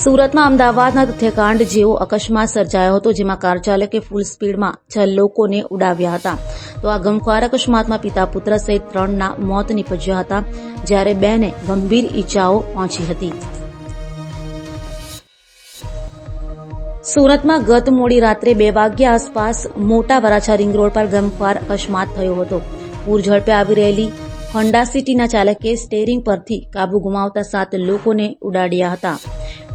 સુરતમાં અમદાવાદના હત્યાકાંડ જેવો અકસ્માત સર્જાયો હતો, જેમાં કાર ચાલકે ફૂલ સ્પીડમાં 6 લોકોને ઉડાવ્યા હતા. તો આ ગમખ્વાર અકસ્માતમાં પિતા પુત્ર સહિત 3ના મોત નીપજ્યા હતા, જ્યારે 2ને ગંભીર ઈજાઓ પહોંચી હતી. સુરતમાં ગત મોડી રાત્રે 2 વાગ્યા આસપાસ મોટા વરાછા રિંગ રોડ પર ગમખ્વાર અકસ્માત થયો હતો. પૂર ઝડપે આવી રહેલી હોન્ડા સિટીના ચાલકે સ્ટેરિંગ પરથી કાબુ ગુમાવતા 7 લોકોને ઉડાડ્યા હતા,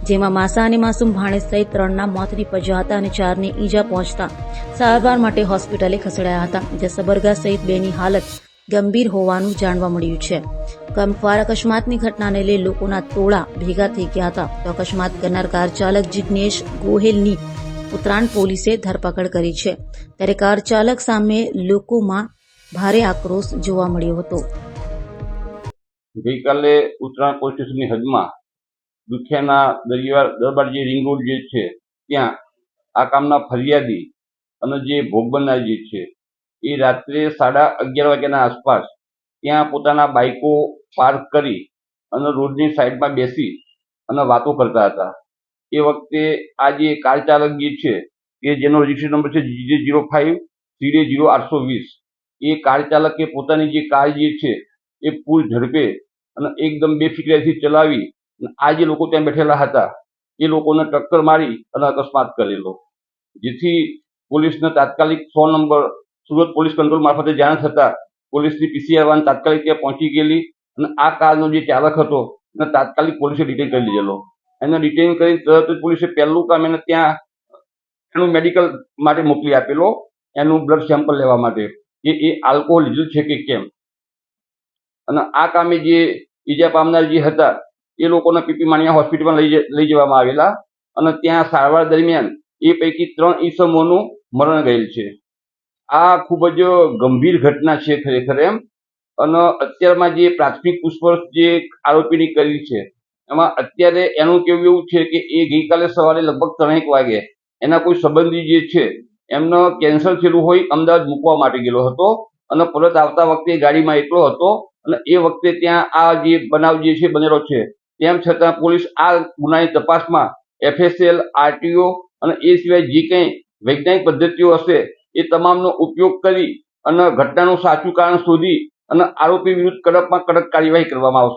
જેમાં માસા અને માસૂમ ભાણેજ સહિત 3ના મોત નીપજ્યા હતા અને 4ને ઈજા પહોંચતા સારવાર માટે હોસ્પિટલે ખસેડાયા હતા, જે સબરગા સહિત 2ની હાલત ગંભીર હોવાનું જાણવા મળ્યું છે. ગમખ્વાર અકસ્માતની ઘટનાને લઈ લોકોના ટોળા ભેગા થઈ ગયા હતા. તો અકસ્માત કરનાર કાર ચાલક જિગ્નેશ ગોહેલની ઉત્તરાયણ પોલીસે ધરપકડ કરી છે, ત્યારે કાર ચાલક સામે લોકોમાં ભારે આક્રોશ જોવા મળ્યો હતો. ગઈકાલે ઉત્તરાયણ પોલીસ સ્ટેશનની હદમાં દુખિયાના દરબાર જે રિંગ રોડ જે છે ત્યાં આ કામના ફરિયાદી અને જે ભોગ બનનાર જે છે એ રાત્રે 11:30 વાગ્યાના આસપાસ ત્યાં પોતાના બાઇકો પાર્ક કરી અને રોડની સાઈડમાં બેસી અને વાતો કરતા હતા. એ વખતે આ જે કાર ચાલક જે છે એ જેનો રજીસ્ટ્રેશન નંબર છે GJ05CD0820 એ કાર ચાલકે પોતાની જે કાર જે છે એ પૂર ઝડપે અને એકદમ બેફિકરાઈથી ચલાવી આ જે લોકો ત્યાં બેઠેલા હતા એ લોકોને ટક્કર મારી અને અકસ્માત કરેલો, જેથી પોલીસને તાત્કાલિક 100 નંબર સુરત પોલીસ કંટ્રોલ મારફતે જાણ થતાં પોલીસની PCR વાન તાત્કાલિક ત્યાં પહોંચી ગયેલી અને આ કારનો જે ચાલક હતો એને તાત્કાલિક પોલીસે ડિટેન કરી લીધેલો. એને ડિટેન કરી તરત જ પોલીસે પહેલું કામ એને ત્યાં એનું મેડિકલ માટે મોકલી આપેલો, એનું બ્લડ સેમ્પલ લેવા માટે કે એ આલ્કોહોલ લીધું છે કે કેમ. અને આ કામે જે ઈજા પામનાર જે હતા એ લોકોને પીપી માણિયા હોસ્પિટલમાં લઈ જવામાં આવેલા અને ત્યાં સારવાર દરમિયાન એ પૈકી 3 ઈસમોનું મરણ ગયેલ છે. આ ખૂબ જ ગંભીર ઘટના છે ખરેખર એમ. અને અત્યારમાં જે પ્રાથમિક પૂછપરછ જે આરોપીની કરી છે એમાં અત્યારે એનું કહેવું એવું છે કે એ ગઈકાલે સવારે લગભગ 3 વાગે એના કોઈ સંબંધી જે છે એમનો કેન્સર થયેલું હોય અમદાવાદ મૂકવા માટે ગયેલો હતો અને પરત આવતા વખતે ગાડીમાં એકલો હતો અને એ વખતે ત્યાં આ જે બનાવ જે છે બનેલો છે. તેમ છતાં પોલીસ આ ગુનાની તપાસમાં FSL, RTO અને એ સિવાય જે કંઈ વૈજ્ઞાનિક પદ્ધતિઓ હશે એ તમામનો ઉપયોગ કરી અને ઘટનાનું સાચું કારણ શોધી અને આરોપી વિરુદ્ધ કડકમાં કડક કાર્યવાહી કરવામાં આવશે.